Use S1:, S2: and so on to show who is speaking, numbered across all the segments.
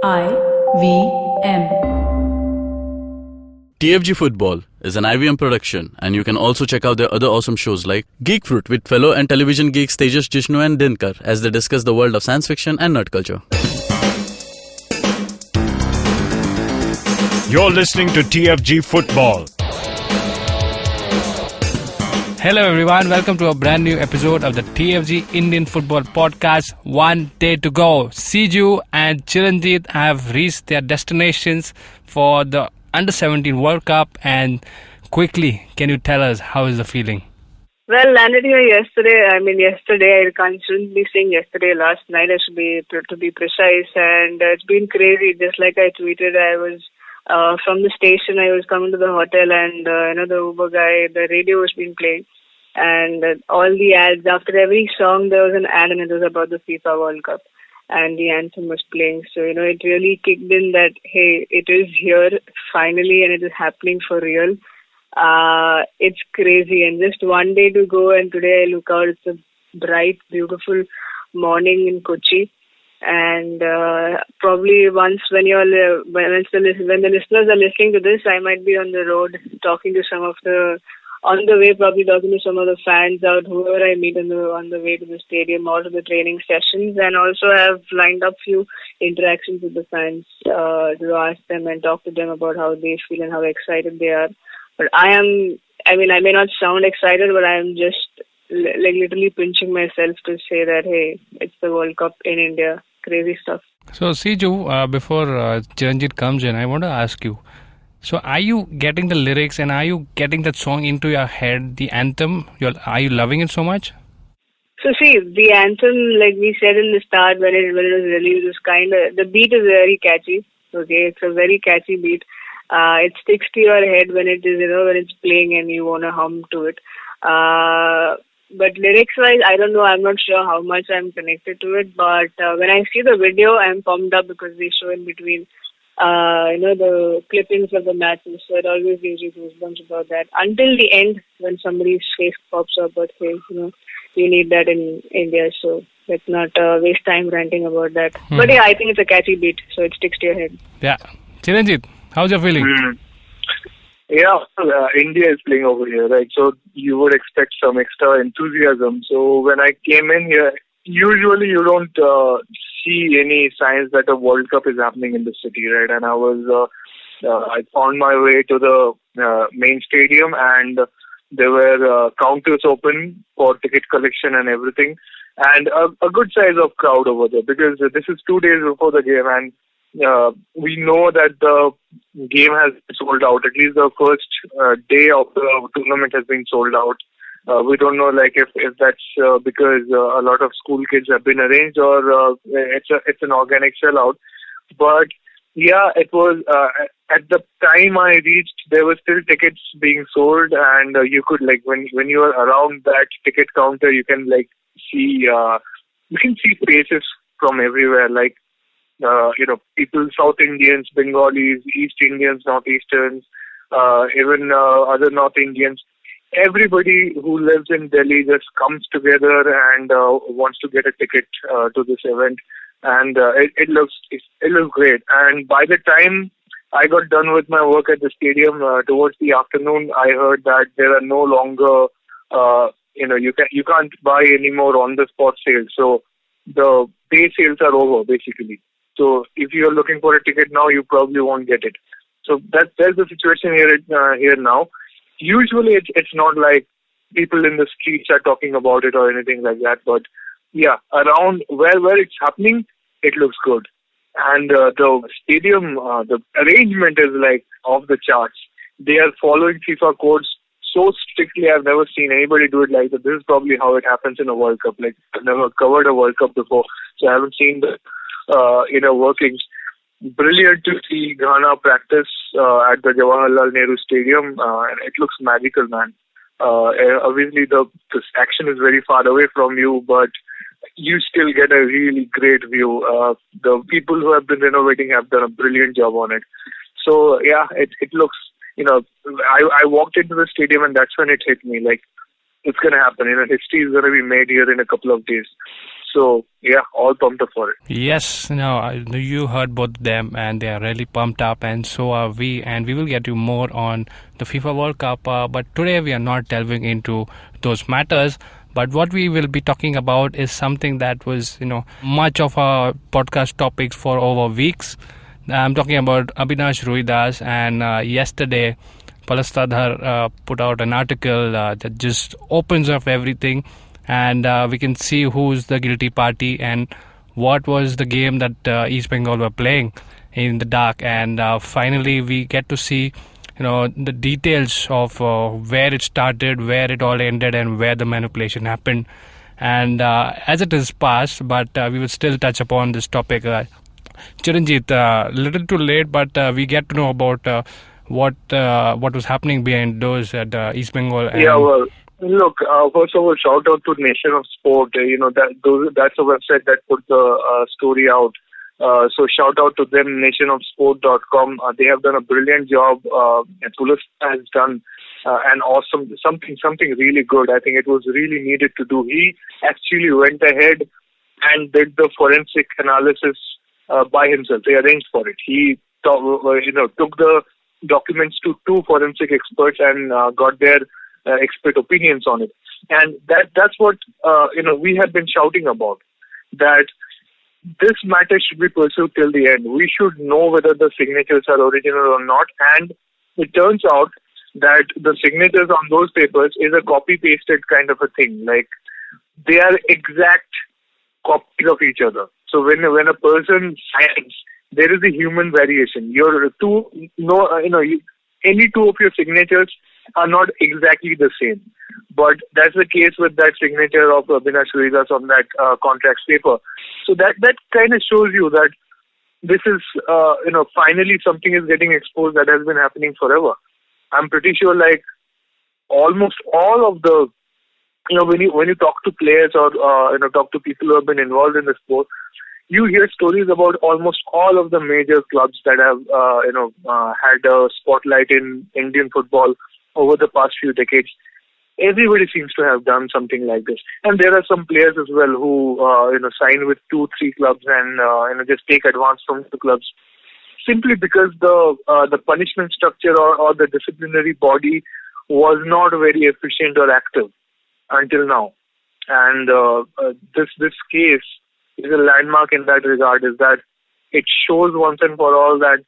S1: IVM.
S2: TFG Football is an IVM production, and you can also check out their other awesome shows like Geek Fruit with fellow and television geeks Tejas, Jishnu and Dinkar as they discuss the world of science fiction and nerd culture.
S3: You're listening to TFG Football.
S4: Hello everyone, welcome to a brand new episode of the TFG Indian Football Podcast. One day to go. Siju and Chiranjit have reached their destinations for the Under-17 World Cup, and quickly, can you tell us how is the feeling?
S5: Well, landed here yesterday. Yesterday. I shouldn't be saying yesterday. Last night, I should be to be precise. And it's been crazy. Just like I tweeted, I was from the station. I was coming to the hotel, and the Uber guy, the radio was being playing, and all the ads. After every song, there was an ad, and it was about the FIFA World Cup. And the anthem was playing. So, it really kicked in that, hey, it is here finally and it is happening for real. It's crazy. And just one day to go, and today I look out, it's a bright, beautiful morning in Kochi. And probably once when the listeners are listening to this, I might be on the road talking to on the way, probably talking to some of the fans out, whoever I meet on the way to the stadium or to the training sessions, and also have lined up few interactions with the fans to ask them and talk to them about how they feel and how excited they are. But I may not sound excited, but I am just literally pinching myself to say that, hey, it's the World Cup in India. Crazy stuff. So,
S4: Siju, before Chiranjit comes in, I want to ask you, so are you getting the lyrics and are you getting that song into your head, the anthem? Are you loving it so much?
S5: So see, the anthem, like we said in the start when it was released, is the beat is very catchy. Okay, it's a very catchy beat. It sticks to your head when it is, when it's playing and you want to hum to it. But lyrics-wise, I don't know. I'm not sure how much I'm connected to it. But when I see the video, I'm pumped up because they show in between the clippings of the matches, so it always gives you goosebumps about that. Until the end, when somebody's face pops up, but hey, you need that in India, so let's not waste time ranting about that. But yeah, I think it's a catchy beat, so it sticks to your head.
S4: Yeah. Chiranjit, how's your feeling?
S6: Yeah, India is playing over here, right? So you would expect some extra enthusiasm. So when I came in here, usually you don't see any signs that a World Cup is happening in the city, right? And I found my way to the main stadium, and there were counters open for ticket collection and everything, and a good size of crowd over there because this is 2 days before the game, and we know that the game has sold out. At least the first day of the tournament has been sold out. We don't know, if that's because a lot of school kids have been arranged or it's an organic sellout. But yeah, it was at the time I reached, there were still tickets being sold, and you could when you are around that ticket counter, you can see faces from everywhere, people, South Indians, Bengalis, East Indians, Northeasterns, even other North Indians. Everybody who lives in Delhi just comes together and wants to get a ticket to this event, and it looks great. And by the time I got done with my work at the stadium towards the afternoon, I heard that there are no longer you can't buy any more on the spot sales. So the day sales are over basically. So if you are looking for a ticket now, you probably won't get it. So that's the situation here now. Usually it's not like people in the streets are talking about it or anything like that, but yeah, around where it's happening, it looks good. And the stadium, the arrangement is off the charts. They are following FIFA codes so strictly. I've never seen anybody do it like that. This is probably how it happens in a World Cup. I've never covered a World Cup before, so I haven't seen the workings. Brilliant to see Ghana practice at the Jawaharlal Nehru Stadium, and it looks magical, man. Obviously, the action is very far away from you, but you still get a really great view. The people who have been renovating have done a brilliant job on it. So yeah, it looks. I walked into the stadium, and that's when it hit me. It's going to happen. History is going to be made here in a couple of days. So yeah, all pumped up for it.
S4: Yes, you heard both of them, and they are really pumped up, and so are we. And we will get you more on the FIFA World Cup. But today we are not delving into those matters. But what we will be talking about is something that was, much of our podcast topics for over weeks. I'm talking about Abinash Ruidas, and yesterday Pulasta Dhar put out an article that just opens up everything, and we can see who's the guilty party and what was the game that East Bengal were playing in the dark. And finally we get to see the details of where it started, where it all ended, and where the manipulation happened. And as it is past, but we will still touch upon this topic. Chiranjit, little too late, but we get to know about what was happening behind doors at East Bengal. And
S6: Yeah, well, look, first of all, shout out to Nation of Sport. That's a website that put the story out. So shout out to them, nationofsport.com. They have done a brilliant job. Pulasta has done an awesome, something really good. I think it was really needed to do. He actually went ahead and did the forensic analysis by himself. They arranged for it. He took the documents to two forensic experts and got their expert opinions on it. And that's what we have been shouting about, that this matter should be pursued till the end. We should know whether the signatures are original or not. And it turns out that the signatures on those papers is a copy-pasted kind of a thing. Like, they are exact copies of each other. So when a person signs, there is a human variation. Any two of your signatures are not exactly the same. But that's the case with that signature of Abinash Ruidas on that contract paper. So that kind of shows you that this is, finally something is getting exposed that has been happening forever. I'm pretty sure, like, almost all of the, when you talk to players or, talk to people who have been involved in the sport, you hear stories about almost all of the major clubs that have, had a spotlight in Indian football over the past few decades. Everybody seems to have done something like this. And there are some players as well who, sign with 2-3 clubs and, just take advance from the clubs simply because the punishment structure or the disciplinary body was not very efficient or active until now. And this case is a landmark in that regard, is that it shows once and for all that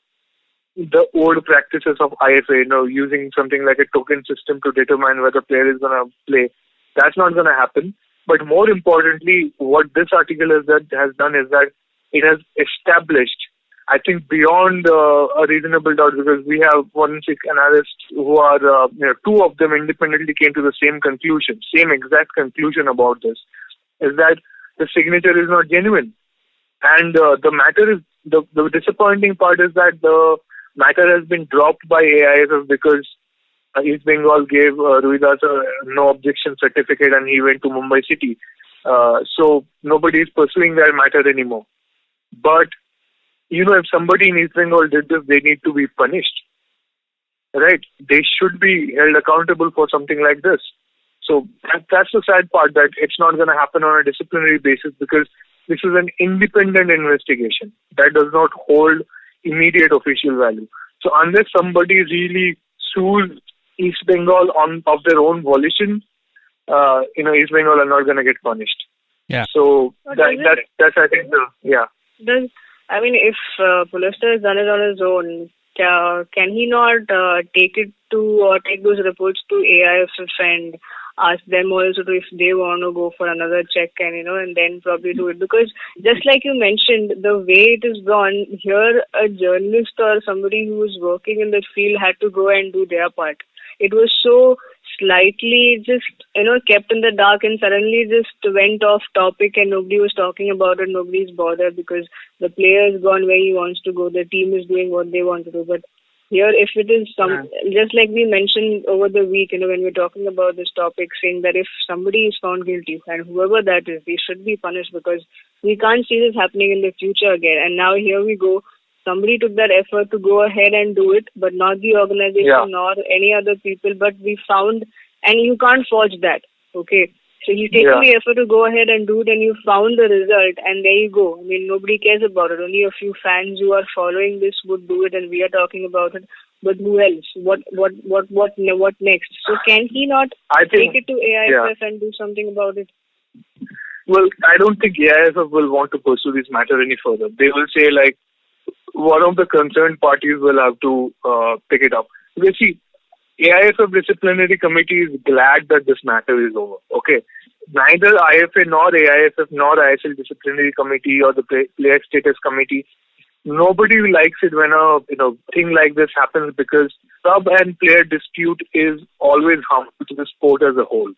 S6: the old practices of IFA, using something like a token system to determine whether player is going to play, that's not going to happen. But more importantly, what this article has done is that it has established, I think, beyond a reasonable doubt, because we have forensic analysts who are, two of them independently came to the same exact conclusion about this, is that the signature is not genuine. And the matter is, the disappointing part is that the matter has been dropped by AIFF because East Bengal gave Ruidas a no objection certificate and he went to Mumbai City. So nobody is pursuing that matter anymore. But, if somebody in East Bengal did this, they need to be punished. Right? They should be held accountable for something like this. So that's the sad part, that it's not going to happen on a disciplinary basis because this is an independent investigation that does not hold immediate official value. So unless somebody really sues East Bengal of their own volition, East Bengal are not going to get punished.
S4: Yeah.
S6: So that's I think
S5: if Pulasta has done it on his own, can he not take those reports to AIFF and ask them also if they want to go for another check and then probably do it? Because just like you mentioned, the way it is gone here, a journalist or somebody who was working in the field had to go and do their part. It was so slightly just kept in the dark and suddenly just went off topic and nobody was talking about it. Nobody's bothered because the player has gone where he wants to go. The team is doing what they want to do. But here, if it is just like we mentioned over the week, when we're talking about this topic, saying that if somebody is found guilty, and whoever that is, they should be punished, because we can't see this happening in the future again. And now here we go. Somebody took that effort to go ahead and do it, but not the organization nor any other people. But we found, and you can't forge that. Okay. So you've taken the effort to go ahead and do it, and you found the result, and there you go. I mean, nobody cares about it. Only a few fans who are following this would do it, and we are talking about it. But who else? What next? So can he not take it to AIFF and do something about it?
S6: Well, I don't think AIFF will want to pursue this matter any further. They will say, like, one of the concerned parties will have to pick it up. Because see, AIFF disciplinary committee is glad that this matter is over. Okay, neither IFA nor AIFF nor ISL disciplinary committee or the player status committee, nobody likes it when a thing like this happens, because club and player dispute is always harmful to the sport as a whole.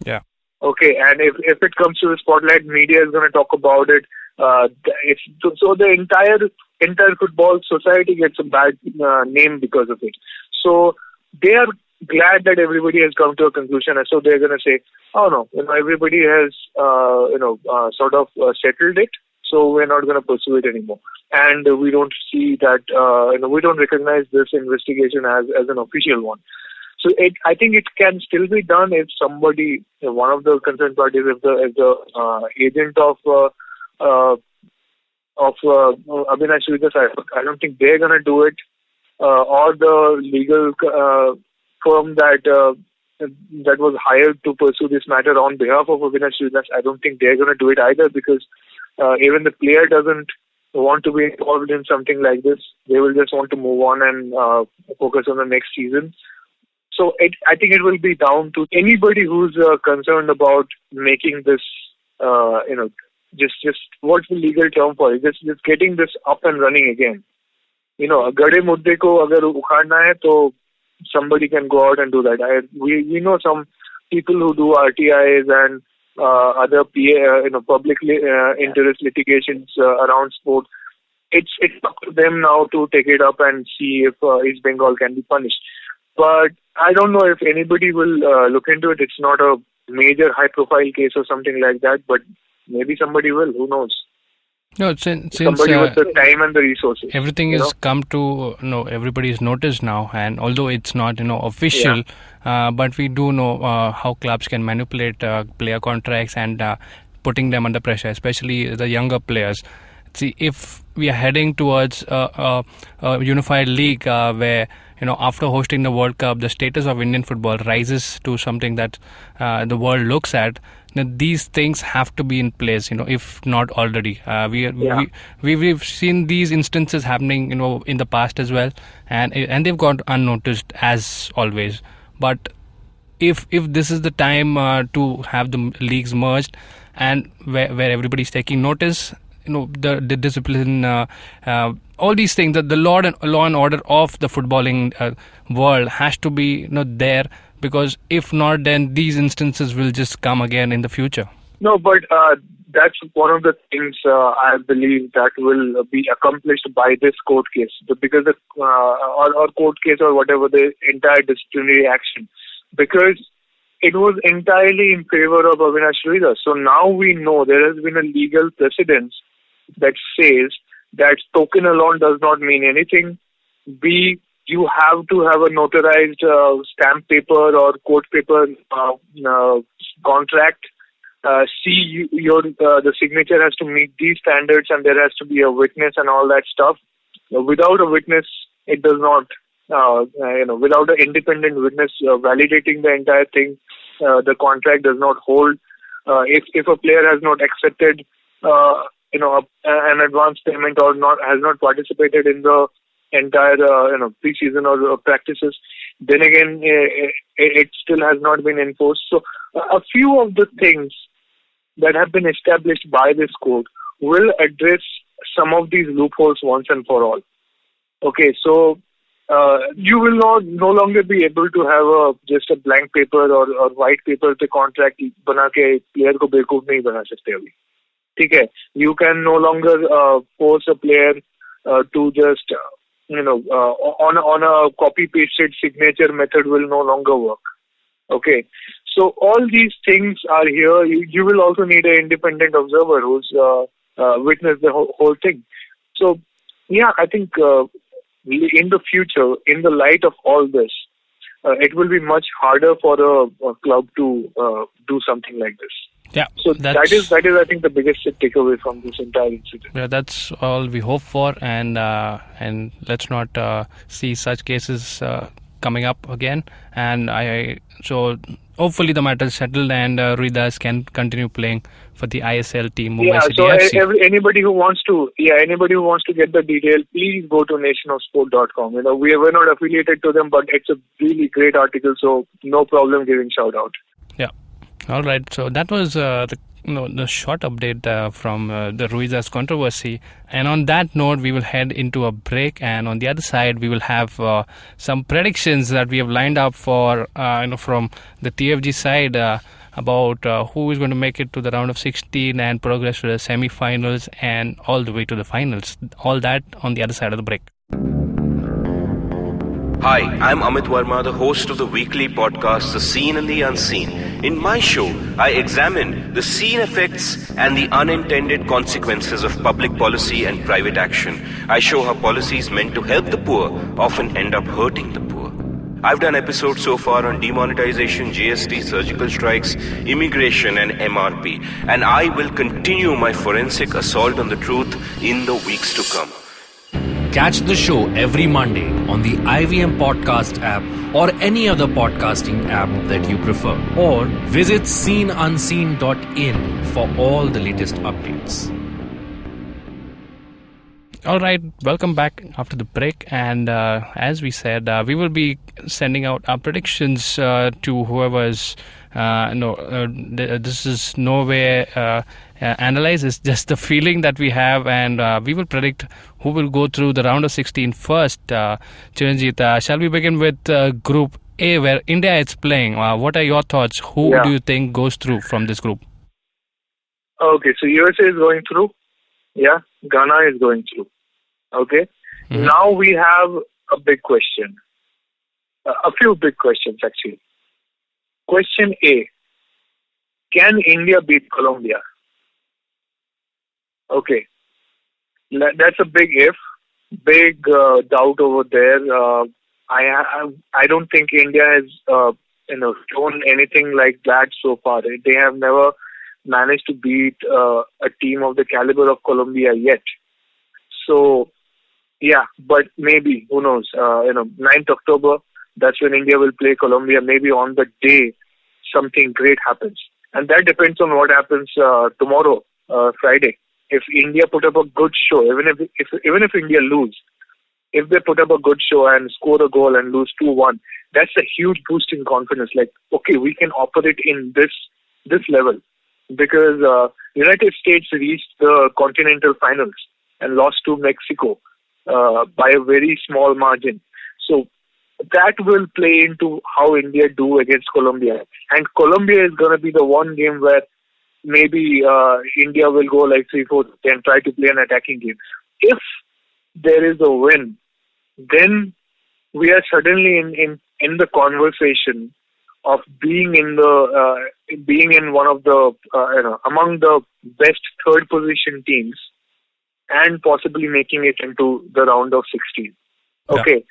S4: Yeah.
S6: Okay, and if it comes to the spotlight, media is going to talk about it. So the entire football society gets a bad name because of it. So they are glad that everybody has come to a conclusion, and so they're going to say, "Oh no, everybody has sort of settled it, so we're not going to pursue it anymore." And we don't see that we don't recognize this investigation as an official one. So I think it can still be done if somebody, one of the concerned parties, if the agent of Abinash Ruidas, I don't think they're going to do it, or the legal firm that was hired to pursue this matter on behalf of Abinash Ruidas, I don't think they're going to do it either, because even the player doesn't want to be involved in something like this. They will just want to move on and focus on the next season. So I think it will be down to anybody who's concerned about making this, just what's the legal term for it? Just getting this up and running again. Gade mudde ko agar ukhaadna hai, to somebody can go out and do that. We know some people who do RTIs and other public interest litigations around sport. It's up to them now to take it up and see if East Bengal can be punished. But I don't know if anybody will look into it. It's not a major high-profile case or something like that, but maybe somebody will. Who knows?
S4: No, since
S6: somebody with the time and the resources.
S4: Everything has come to everybody's notice now, and although it's not official, but we do know how clubs can manipulate player contracts and putting them under pressure, especially the younger players. See, if we are heading towards a unified league where after hosting the World Cup, the status of Indian football rises to something that the world looks at, these things have to be in place, if not already. We've seen these instances happening, in the past as well, and they've gone unnoticed as always. But if this is the time to have the leagues merged, and where everybody's taking notice, the discipline, all these things, that the law and order of the footballing world has to be there, because if not, then these instances will just come again in the future.
S6: No, but that's one of the things I believe that will be accomplished by this court case, because or court case or whatever, the entire disciplinary action, because it was entirely in favor of Abinash Ruidas. So now we know there has been a legal precedence that says that token alone does not mean anything. B, you have to have a notarized stamp paper or court paper contract. C, the signature has to meet these standards, and there has to be a witness and all that stuff. Without a witness, it does not. Without an independent witness validating the entire thing, the contract does not hold. If a player has not accepted an advance payment or has not participated in the entire pre-season or practices, then again it still has not been enforced. So a few of the things that have been established by this court will address some of these loopholes once and for all. Okay, so you will no longer be able to have just a blank paper or white paper पे contract बना के player को बेवकूफ नहीं बना सकते अभी. ठीक है, you can no longer force a player to just on a copy pasted signature method will no longer work. Okay, so all these things are here. You will also need an independent observer who's witnessed the whole thing. So yeah, I think in the future, in the light of all this, it will be much harder for a club to do something like this.
S4: Yeah,
S6: So that is I think the biggest takeaway from this entire incident.
S4: Yeah, that's all we hope for, and let's not see such cases coming up again. And so hopefully the matter is settled, and Ruidas can continue playing for the ISL team. Mumbai City FC.
S6: Anybody who wants to get the detail, please go to nationofsport.com. We're not affiliated to them, but it's a really great article, so no problem giving shout out.
S4: Yeah. All right. So that was the short update from the Ruidas controversy. And on that note, we will head into a break. And on the other side, we will have some predictions that we have lined up for from the TFG side about who is going to make it to the round of 16 and progress to the semi-finals and all the way to the finals. All that on the other side of the break.
S1: Hi, I'm Amit Verma, the host of the weekly podcast The Seen and the Unseen. In my show, I examine the seen effects and the unintended consequences of public policy and private action. I show how policies meant to help the poor often end up hurting the poor. I've done episodes so far on demonetization, GST, surgical strikes, immigration and MRP. And I will continue my forensic assault on the truth in the weeks to come.
S7: Catch the show every Monday on the IVM Podcast app or any other podcasting app that you prefer. Or visit seenunseen.in for all the latest updates.
S4: All right, welcome back after the break. And as we said, we will be sending out our predictions to whoever's... this is no way analyze. It's just the feeling that we have, and we will predict who will go through the round of 16 first. Chiranjit, shall we begin with Group A, where India is playing? What are your thoughts? Who do you think goes through from this group?
S6: Okay, so USA is going through. Yeah, Ghana is going through. Okay, Now we have a big question. A few big questions, actually. Question A. Can India beat Colombia? Okay. That's a big if. Big doubt over there. I don't think India has shown anything like that so far. They have never managed to beat a team of the caliber of Colombia yet. So, yeah, but maybe, who knows, 9th October, that's when India will play Colombia. Maybe on the day, something great happens. And that depends on what happens tomorrow, Friday. If India put up a good show, even if India lose, if they put up a good show and score a goal and lose 2-1, that's a huge boost in confidence. Like, okay, we can operate in this level. Because United States reached the continental finals and lost to Mexico by a very small margin. So that will play into how India do against Colombia. And Colombia is going to be the one game where maybe India will go like 3-4 and try to play an attacking game. If there is a win, then we are suddenly in the conversation of being in one of the among the best third position teams and possibly making it into the round of 16. Okay. Yeah.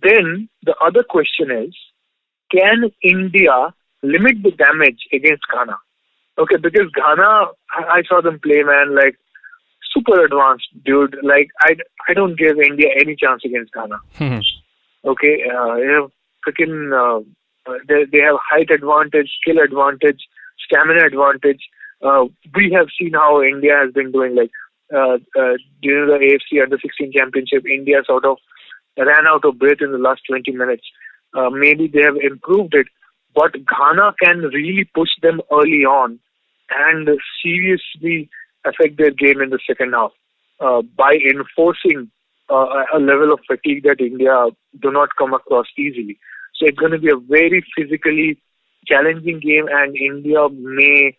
S6: Then the other question is, can India limit the damage against Ghana? Okay, because Ghana, I saw them play, man, like super advanced, dude. Like I don't give India any chance against Ghana. Okay, freaking. They have height advantage, skill advantage, stamina advantage. We have seen how India has been doing. Like during the AFC Under-16 Championship, India sort of ran out of breath in the last 20 minutes. Maybe they have improved it, but Ghana can really push them early on and seriously affect their game in the second half by enforcing a level of fatigue that India do not come across easily. So it's going to be a very physically challenging game, and India may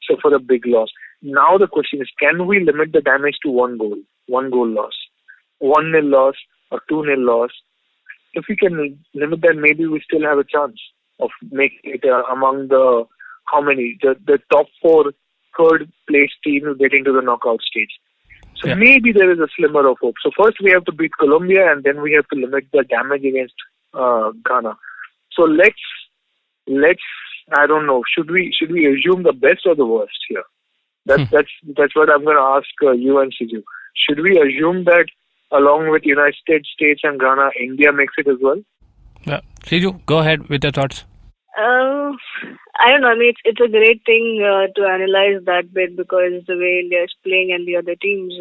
S6: suffer a big loss. Now the question is, can we limit the damage to one goal loss, 1-0 loss or 2-0 loss? If we can limit that, maybe we still have a chance of making it among the the top 4 third place teams getting to the knockout stage. So maybe there is a slimmer of hope. So first we have to beat Colombia, and then we have to limit the damage against Ghana. So let's I don't know. Should we assume the best or the worst here? That's what I'm going to ask you and Siju. Should we assume that along with United States and Ghana, India makes it as well?
S4: Siju, go ahead with your thoughts.
S5: I don't know. I mean, it's a great thing to analyze that bit, because the way India is playing and the other teams,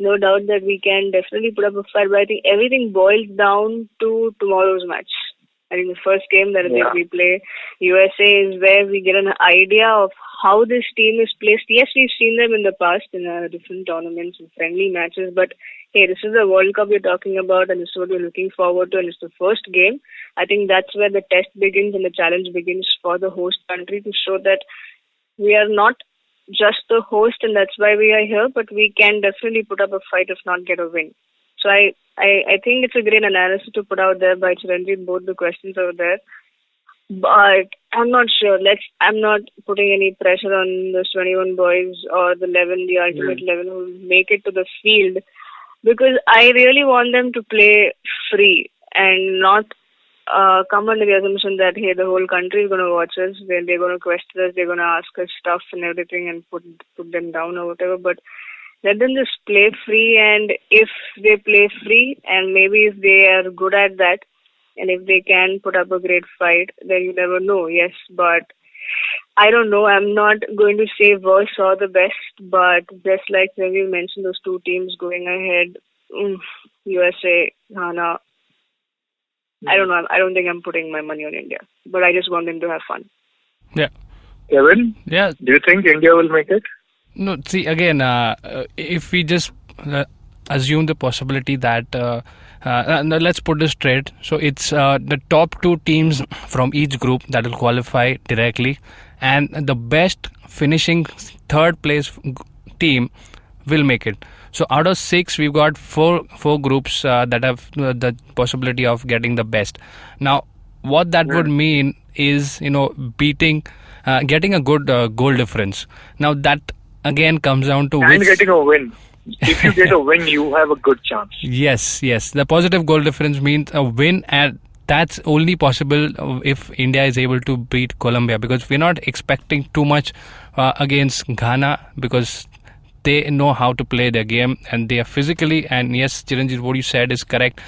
S5: no doubt that we can definitely put up a fight. But I think everything boils down to tomorrow's match. I think the first game that we play USA is where we get an idea of how this team is placed. Yes, we've seen them in the past in different tournaments and friendly matches, but hey, this is the World Cup we're talking about, and this is what we're looking forward to, and it's the first game. I think that's where the test begins and the challenge begins for the host country, to show that we are not just the host and that's why we are here, but we can definitely put up a fight, if not get a win. So I think it's a great analysis to put out there by Chiranjeev, both the questions over there. But I'm not sure. I'm not putting any pressure on those 21 boys or the ultimate 11 who will make it to the field, because I really want them to play free and not come under the assumption that, hey, the whole country is going to watch us, then they're going to question us, they're going to ask us stuff and everything and put them down or whatever. But let them just play free, and if they play free and maybe if they are good at that and if they can put up a great fight, then you never know. Yes, but I don't know. I'm not going to say worst or the best, but just like when we mentioned those two teams going ahead, USA, Ghana, I don't know. I don't think I'm putting my money on India, but I just want them to have fun.
S4: Yeah.
S6: Kevin?
S4: Yeah.
S6: Do you think India will make it?
S4: No, see, again, if we just assume the possibility that, let's put this straight. So it's the top two teams from each group that will qualify directly, and the best finishing third place team will make it. So out of 6, we've got four groups that have the possibility of getting the best. Now, what that would mean is, getting a good goal difference. Now, that again comes down to
S6: getting a win. If you get a win, you have a good chance.
S4: Yes. The positive goal difference means a win, and that's only possible if India is able to beat Colombia, because we're not expecting too much against Ghana, because they know how to play their game and they are physically, and yes, Chiranjeev, what you said is correct.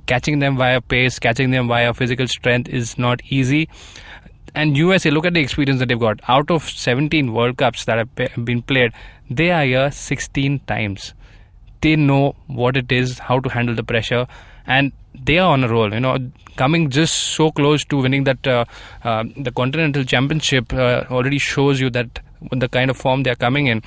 S4: Catching them via pace, catching them via physical strength is not easy. And USA, look at the experience that they've got. Out of 17 World Cups that have been played, they are here 16 times. They know what it is, how to handle the pressure, and they are on a roll. Coming just so close to winning that the Continental Championship already shows you that the kind of form they are coming in.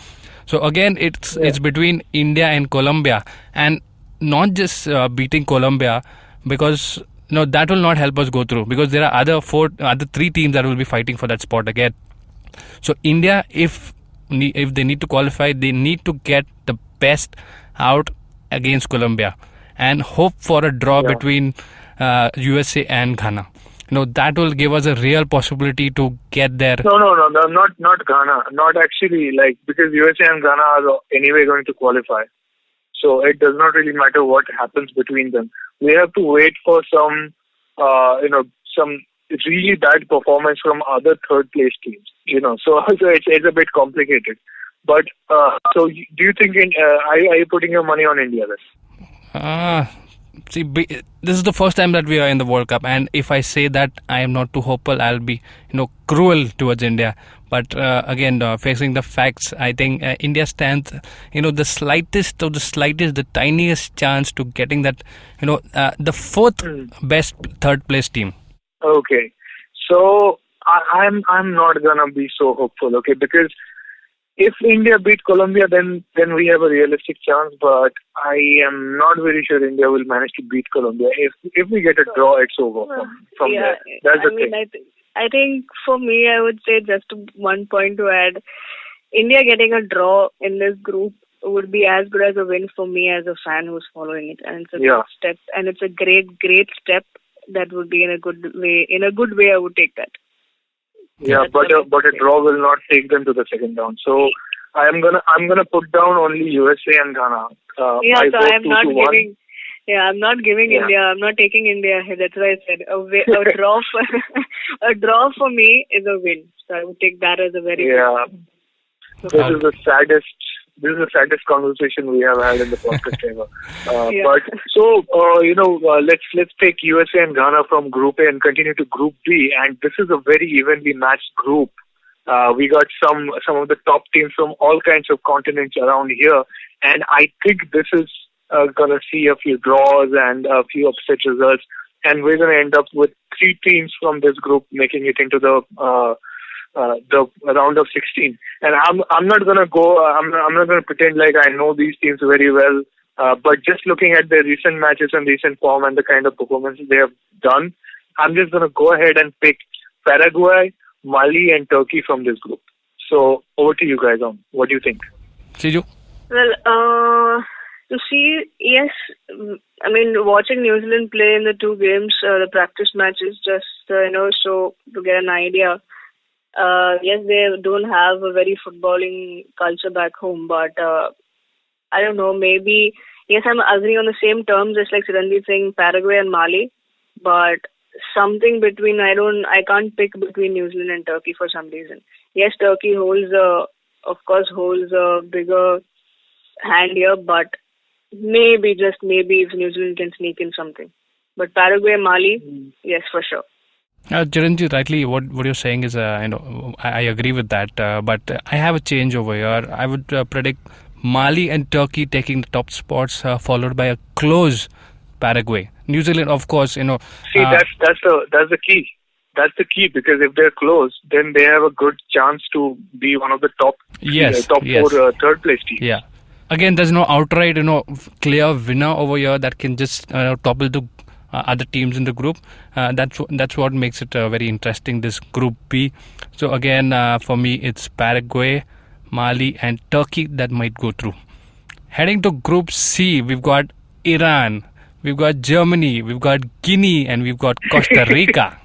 S4: So again, it's between India and Colombia, and not just beating Colombia, because that will not help us go through, because there are other 3 teams that will be fighting for that spot again. So India, if they need to qualify, they need to get the best out against Colombia and hope for a draw between USA and Ghana. That will give us a real possibility to get there.
S6: No, not Ghana. Not actually, because USA and Ghana are anyway going to qualify. So it does not really matter what happens between them. We have to wait for some really bad performance from other third place teams. So it's a bit complicated. But so do you think are you putting your money on India then?
S4: See, this is the first time that we are in the World Cup, and if I say that I am not too hopeful, I'll be cruel towards India. But again, facing the facts, I think India stands the slightest of the slightest, the tiniest chance to getting that the fourth best third place team.
S6: Okay, so I'm not gonna be so hopeful. Okay, because if India beat Colombia, then we have a realistic chance. But I am not very sure India will manage to beat Colombia. If we get a draw, it's over from there. That's the thing.
S5: I think for me, I would say just one point to add. India getting a draw in this group would be as good as a win for me as a fan who's following it. And it's a good step. And it's a great, great step that would be in a good way. In a good way, I would take that.
S6: Yeah, but a draw will not take them to the second round. So I'm gonna put down only USA and Ghana.
S5: So I'm not giving. Yeah, I'm not giving India. I'm not taking India ahead. That's why I said a draw for a draw for me is a win. So I would take that as a very
S6: This is the saddest conversation we have had in the podcast ever. But so let's take USA and Ghana from Group A and continue to Group B. And this is a very evenly matched group. We got some of the top teams from all kinds of continents around here, and I think this is going to see a few draws and a few upset results, and we're going to end up with 3 teams from this group making it into the round of 16. And I'm not going to go. I'm not going to pretend like I know these teams very well. But just looking at their recent matches and recent form and the kind of performances they have done, I'm just going to go ahead and pick Paraguay, Mali, and Turkey from this group. So over to you guys. What do you think?
S4: Siju?
S5: Well, to see, yes, I mean, watching New Zealand play in the 2 games, the practice matches, just, so to get an idea. Yes, they don't have a very footballing culture back home, but I don't know, maybe, yes, I'm agreeing on the same terms, just like Chiranjeev saying Paraguay and Mali, but something between, I can't pick between New Zealand and Turkey for some reason. Yes, Turkey holds a bigger hand here, but maybe, just maybe, if New Zealand can sneak in something. But Paraguay, Mali, yes, for sure.
S4: Chiranjeev, rightly, what you're saying is, I agree with that. But I have a change over here. I would predict Mali and Turkey taking the top spots, followed by a close Paraguay. New Zealand, of course,
S6: See, that's the key. That's the key, because if they're close, then they have a good chance to be one of the top 4 third place teams.
S4: Yeah. Again, there's no outright, clear winner over here that can just topple the other teams in the group. That's what makes it very interesting, this Group B. So again, for me, it's Paraguay, Mali, and Turkey that might go through. Heading to Group C, we've got Iran, we've got Germany, we've got Guinea, and we've got Costa Rica.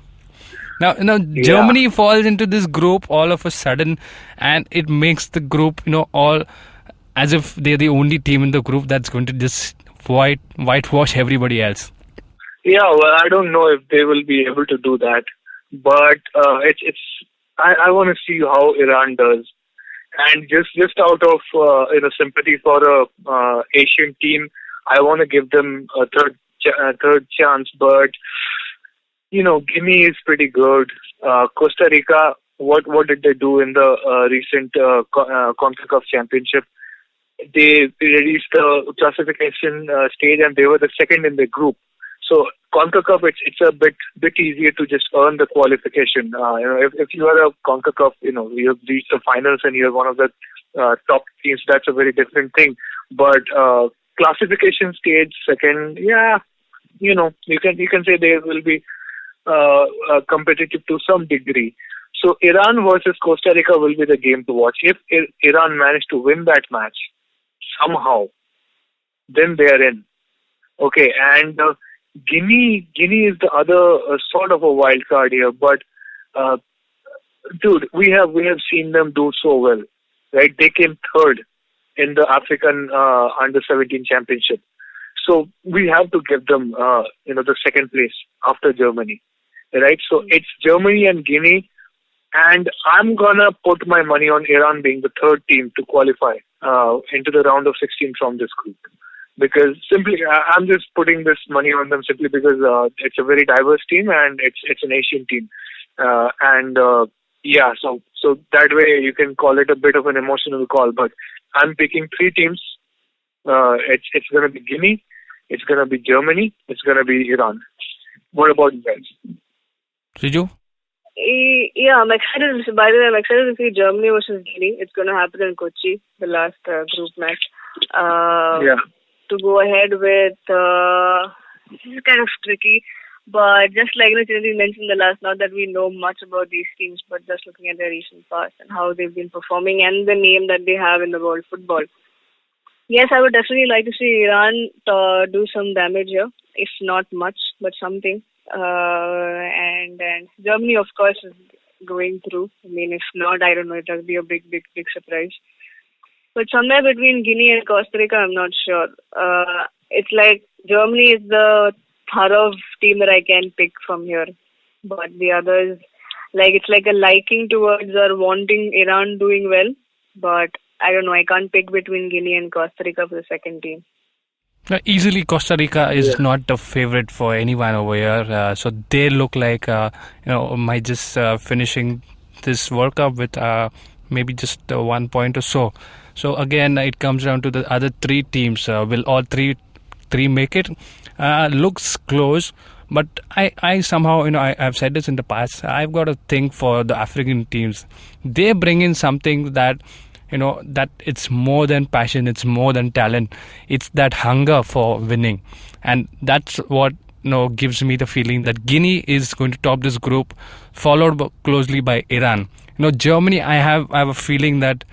S4: Now, Germany falls into this group all of a sudden, and it makes the group, all as if they're the only team in the group that's going to just whitewash everybody else.
S6: Yeah, well, I don't know if they will be able to do that, but I want to see how Iran does, and just out of sympathy for a Asian team, I want to give them a third chance. But Guinea is pretty good. Costa Rica, what did they do in the recent CONCACAF Championship? They released the classification stage, and they were the second in the group. So CONCACAF, it's a bit easier to just earn the qualification. If you are a CONCACAF, you have reached the finals and you're one of the top teams, that's a very different thing. But classification stage second, you can say they will be competitive to some degree. So Iran versus Costa Rica will be the game to watch. If Iran manage to win that match somehow, then they are in. Okay, and Guinea is the other sort of a wild card here, but dude, we have seen them do so well, right? They came third in the African Under-17 Championship, so we have to give them the second place after Germany, right? So it's Germany and Guinea, and I'm gonna put my money on Iran being the third team to qualify into the round of 16 from this group. Because simply, I'm just putting this money on them simply because it's a very diverse team and it's an Asian team, so that way you can call it a bit of an emotional call. But I'm picking 3 teams. It's going to be Guinea, it's going to be Germany, it's going to be Iran. What about you guys?
S4: Siju?
S5: Yeah, I'm excited. By the way, I'm excited to see Germany versus Guinea. It's going to happen in Kochi, the last group match. To go ahead with, this is kind of tricky, but just like Chiranjeev mentioned not that we know much about these teams, but just looking at their recent past and how they've been performing and the name that they have in the world football. Yes, I would definitely like to see Iran do some damage here, if not much, but something. And Germany, of course, is going through. I mean, if not, I don't know, it will be a big surprise. But somewhere between Guinea and Costa Rica, I'm not sure. It's like Germany is the thorough team that I can pick from here. But the others, it's like a liking towards or wanting Iran doing well. But I don't know, I can't pick between Guinea and Costa Rica for the second team.
S4: Easily, Costa Rica is not the favorite for anyone over here. So they look like, might just finishing this World Cup with maybe just 1 point or so. So again, it comes down to the other three teams. Will all three make it? Looks close, but I somehow, I've said this in the past. I've got a thing for the African teams. They bring in something that, that it's more than passion, it's more than talent, it's that hunger for winning, and that's what gives me the feeling that Guinea is going to top this group, followed closely by Iran. Germany, I have a feeling that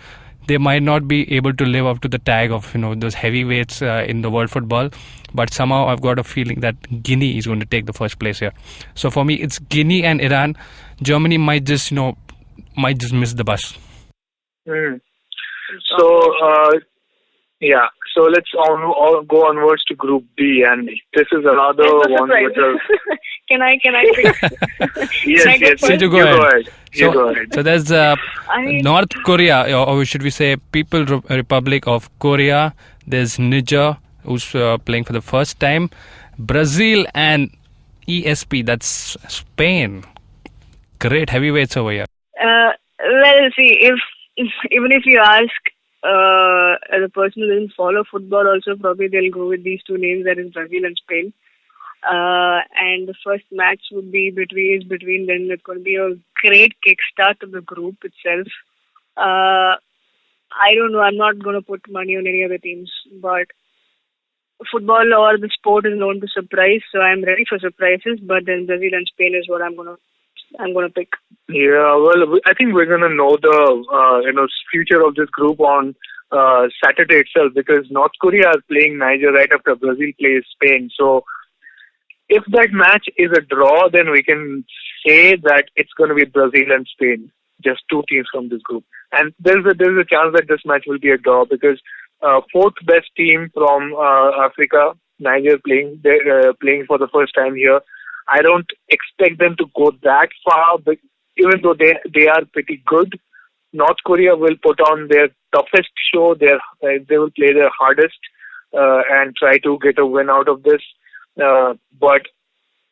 S4: they might not be able to live up to the tag of those heavyweights in the world football, but somehow I've got a feeling that Guinea is going to take the first place here. So for me, it's Guinea and Iran. Germany might just miss the bus.
S6: So let's all go onwards to Group B, and this is another one which is...
S5: Can I pick?
S6: Yes.
S4: You go ahead.
S6: Go ahead.
S4: So there's North Korea, or should we say People Republic of Korea. There's Niger, who's playing for the first time. Brazil and ESP, that's Spain. Great heavyweights over here.
S5: Well, see, even if you ask the person who doesn't follow football also, probably they'll go with these two names, that is Brazil and Spain. And the first match would be between them. It's going to be a great kickstart to the group itself. I don't know, I'm not going to put money on any other teams, but football or the sport is known to surprise, so I'm ready for surprises, but then Brazil and Spain is what I'm going to pick.
S6: Yeah, well, I think we're going to know the future of this group on Saturday itself, because North Korea is playing Niger right after Brazil plays Spain. So if that match is a draw, then we can say that it's going to be Brazil and Spain, just two teams from this group. And there's a chance that this match will be a draw, because fourth best team from Africa, Niger, playing for the first time here. I don't expect them to go that far, but even though they are pretty good, North Korea will put on their toughest show. They will play their hardest and try to get a win out of this. But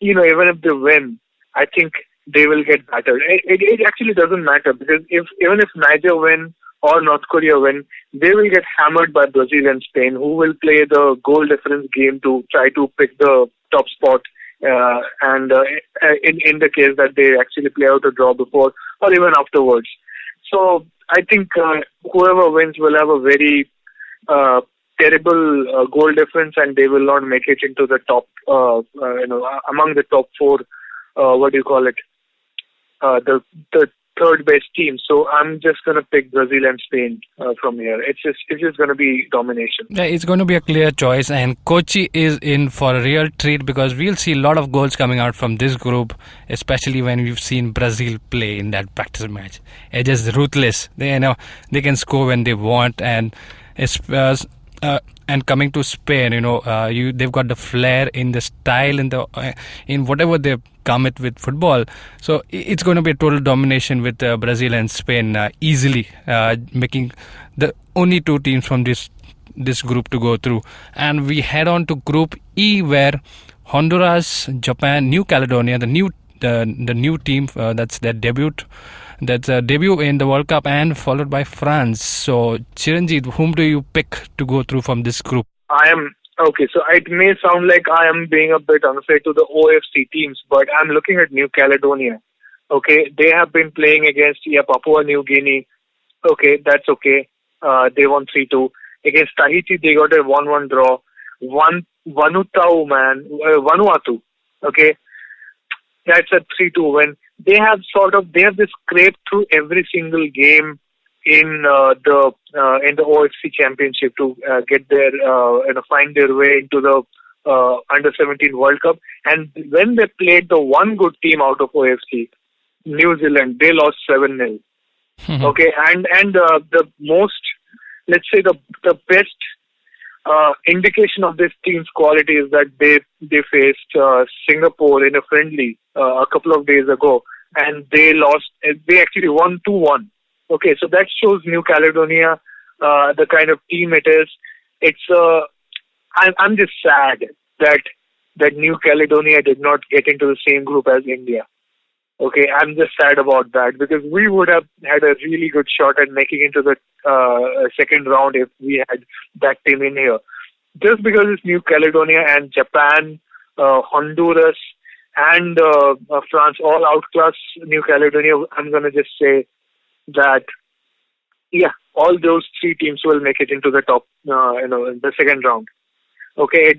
S6: even if they win, I think they will get battered. It actually doesn't matter, because even if Niger win or North Korea win, they will get hammered by Brazil and Spain, who will play the goal difference game to try to pick the top spot. And in the case that they actually play out a draw before or even afterwards. So I think whoever wins will have a very terrible goal difference, and they will not make it into the top, among the top four, the third best team. So I'm just going to pick Brazil and Spain from here. It's just going to be domination.
S4: Yeah, it's going to be a clear choice, and Kochi is in for a real treat, because we'll see a lot of goals coming out from this group, especially when we've seen Brazil play in that practice match. It's just ruthless. They can score when they want, and coming to Spain, they've got the flair in the style, in whatever they come with football. So it's going to be a total domination with Brazil and Spain easily making the only two teams from this group to go through. And we head on to Group E, where Honduras, Japan, New Caledonia, the new team, that's their debut. That's a debut in the World Cup, and followed by France. So, Chiranjit, whom do you pick to go through from this group?
S6: Okay, so it may sound like I am being a bit unfair to the OFC teams, but I'm looking at New Caledonia. Okay, they have been playing against Papua New Guinea. Okay, that's okay. They won 3-2. Against Tahiti, they got a 1-1 draw. Vanuatu. Okay, that's a 3-2 win. They have just scraped through every single game in the OFC Championship to get their find their way into the Under-17 World Cup. And when they played the one good team out of OFC, New Zealand, they lost 7-0. Okay, and the most, let's say the best indication of this team's quality is that they faced Singapore in a friendly a couple of days ago, and they lost. They actually won 2-1. Okay, so that shows New Caledonia the kind of team it is. I'm just sad that New Caledonia did not get into the same group as India. Okay, I'm just sad about that because we would have had a really good shot at making into the second round if we had that team in here. Just because it's New Caledonia and Japan, Honduras, and France all outclass New Caledonia, I'm going to just say that, yeah, all those three teams will make it into the top, in the second round. Okay,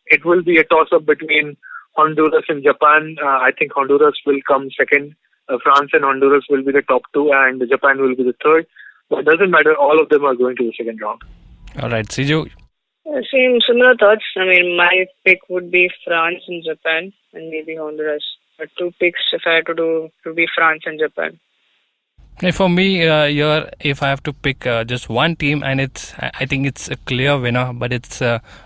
S6: it will be a toss-up between Honduras and Japan. I think Honduras will come second. France and Honduras will be the top two, and Japan will be the third. But it doesn't matter. All of them are going to the second round.
S4: All right, Siju.
S5: Same similar thoughts. I mean, my pick would be France and Japan, and maybe Honduras. But two picks, if I had to do, would be France and Japan.
S4: For me, here, if I have to pick just one team, and I think it's a clear winner, but it's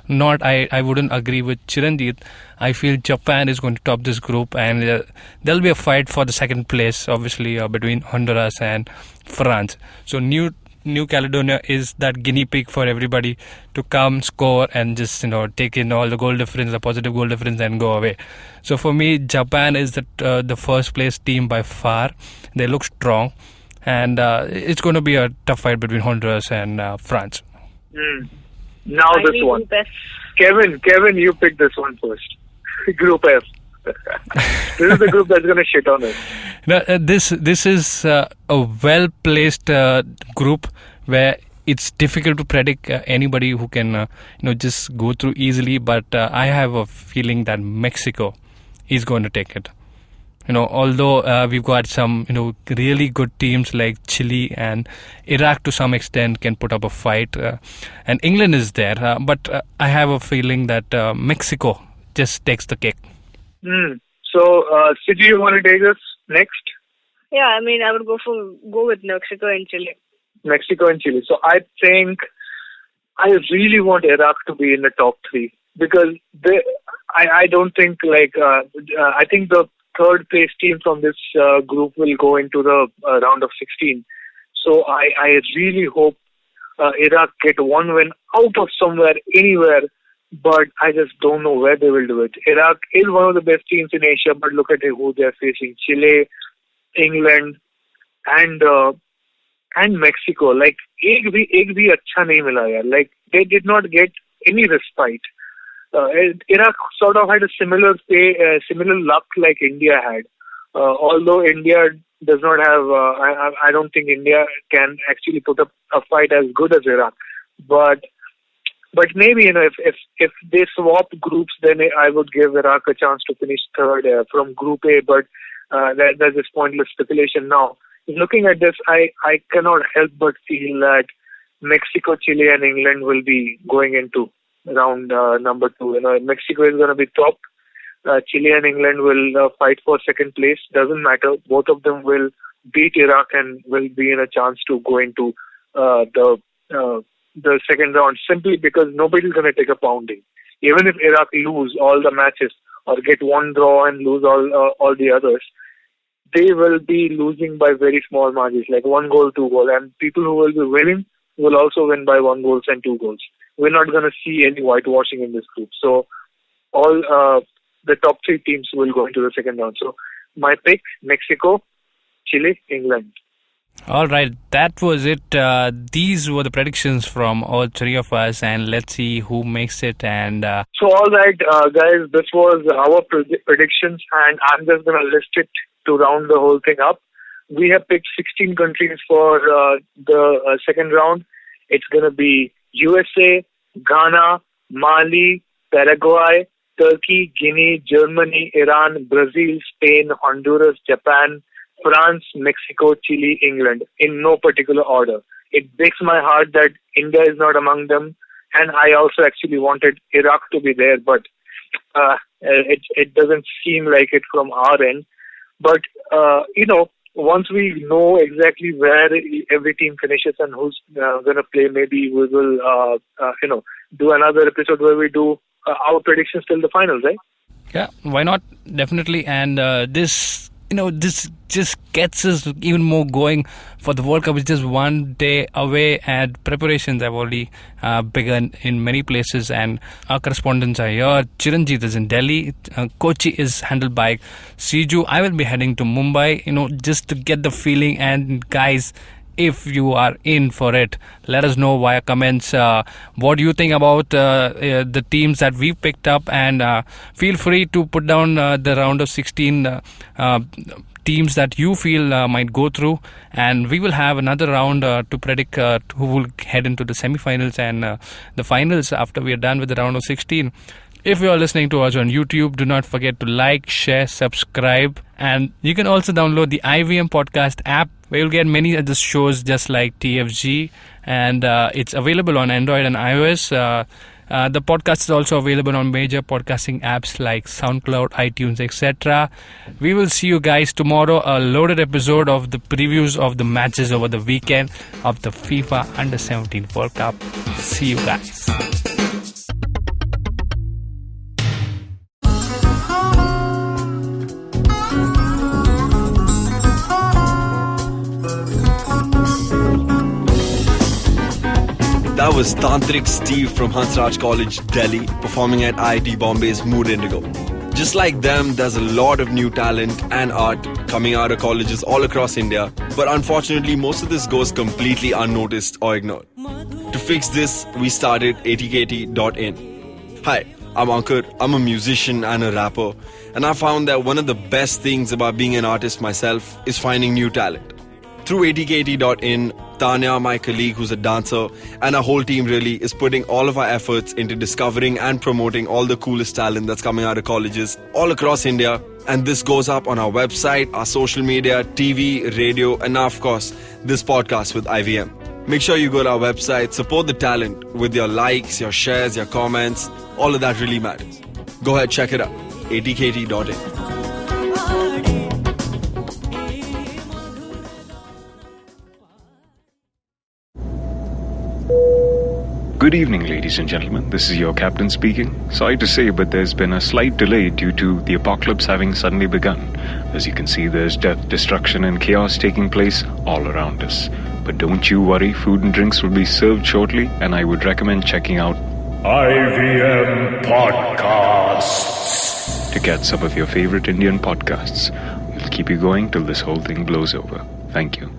S4: not. I wouldn't agree with Chiranjit. I feel Japan is going to top this group, and there'll be a fight for the second place, obviously, between Honduras and France. So New Caledonia is that guinea pig for everybody to come, score, and just take in all the goal difference, the positive goal difference, and go away. So for me, Japan is the first place team by far. They look strong. And it's going to be a tough fight between Honduras and France.
S6: Now this one. Kevin, you pick this one first. Group F. This is the group that's going to shit on us.
S4: Now, this is a well-placed group where it's difficult to predict anybody who can just go through easily. But I have a feeling that Mexico is going to take it. Although we've got some, really good teams like Chile and Iraq to some extent can put up a fight, and England is there. But I have a feeling that Mexico just takes the cake.
S6: So, Siji, you want to take us next?
S5: Yeah, I mean, I would go with Mexico and Chile.
S6: Mexico and Chile. So I think I really want Iraq to be in the top three because I don't think I think the third place team from this group will go into the round of 16. So I really hope Iraq get one win out of somewhere, anywhere, but I just don't know where they will do it. Iraq is one of the best teams in Asia, but look at who they are facing. Chile, England, and Mexico. Like, एक भी अच्छा नहीं मिला यार. Like, they did not get any respite. Iraq sort of had a similar luck like India had. Although India does not have, I don't think India can actually put up a fight as good as Iraq. But maybe if they swap groups, then I would give Iraq a chance to finish third from Group A. But that's just pointless speculation now. Looking at this, I cannot help but feel that Mexico, Chile, and England will be going into round number 2. Mexico is going to be top. Chile and England will fight for second place. Doesn't matter. Both of them will beat Iraq and will be in a chance to go into the second round, simply because nobody's going to take a pounding. Even if Iraq lose all the matches or get one draw and lose all the others, they will be losing by very small margins, like 1 goal, 2 goal. And people who will be winning will also win by 1 goal and 2 goals. We're not going to see any whitewashing in this group. So all the top 3 teams will go into the second round. So my pick, Mexico, Chile, England.
S4: All right, that was it. These were the predictions from all 3 of us, and let's see who makes it. And
S6: So all right, guys, this was our predictions, and I'm just going to list it to round the whole thing up. We have picked 16 countries for the second round. It's going to be USA, Ghana, Mali, Paraguay, Turkey, Guinea, Germany, Iran, Brazil, Spain, Honduras, Japan, France, Mexico, Chile, England, in no particular order. It breaks my heart that India is not among them, and I also actually wanted Iraq to be there, but it doesn't seem like it from our end. But, once we know exactly where every team finishes and who's going to play, maybe we will, do another episode where we do our predictions till the finals, right?
S4: Yeah, why not? Definitely. And this just gets us even more going for the World Cup. It's just one day away, and preparations have already begun in many places. And our correspondents are here. Chiranjit is in Delhi. Kochi is handled by Siju. I will be heading to Mumbai, just to get the feeling. And guys, if you are in for it, let us know via comments what do you think about the teams that we picked up, and feel free to put down the round of 16 teams that you feel might go through, and we will have another round to predict who will head into the semi-finals and the finals after we are done with the round of 16. If you are listening to us on YouTube, do not forget to like, share, subscribe, and you can also download the IVM Podcast app, where you'll get many other shows just like TFG, and it's available on Android and iOS. The podcast is also available on major podcasting apps like SoundCloud, iTunes, etc. We will see you guys tomorrow, a loaded episode of the previews of the matches over the weekend of the FIFA Under-17 World Cup. See you guys.
S8: That was Tantrik Steve from Hansraj College, Delhi, performing at IIT Bombay's Mood Indigo. Just like them, there's a lot of new talent and art coming out of colleges all across India, but unfortunately most of this goes completely unnoticed or ignored. To fix this, we started atkt.in. Hi, I'm Ankur, I'm a musician and a rapper, and I found that one of the best things about being an artist myself is finding new talent. Through atkt.in, Tanya, my colleague who's a dancer, and our whole team really is putting all of our efforts into discovering and promoting all the coolest talent that's coming out of colleges all across India. And this goes up on our website, our social media, TV, radio, and now, of course, this podcast with IVM. Make sure you go to our website, support the talent with your likes, your shares, your comments. All of that really matters. Go ahead, check it out. atkt.in.
S9: Good evening, ladies and gentlemen. This is your captain speaking. Sorry to say, but there's been a slight delay due to the apocalypse having suddenly begun. As you can see, there's death, destruction, and chaos taking place all around us. But don't you worry, food and drinks will be served shortly, and I would recommend checking out
S3: IVM Podcasts
S9: to get some of your favorite Indian podcasts. We'll keep you going till this whole thing blows over. Thank you.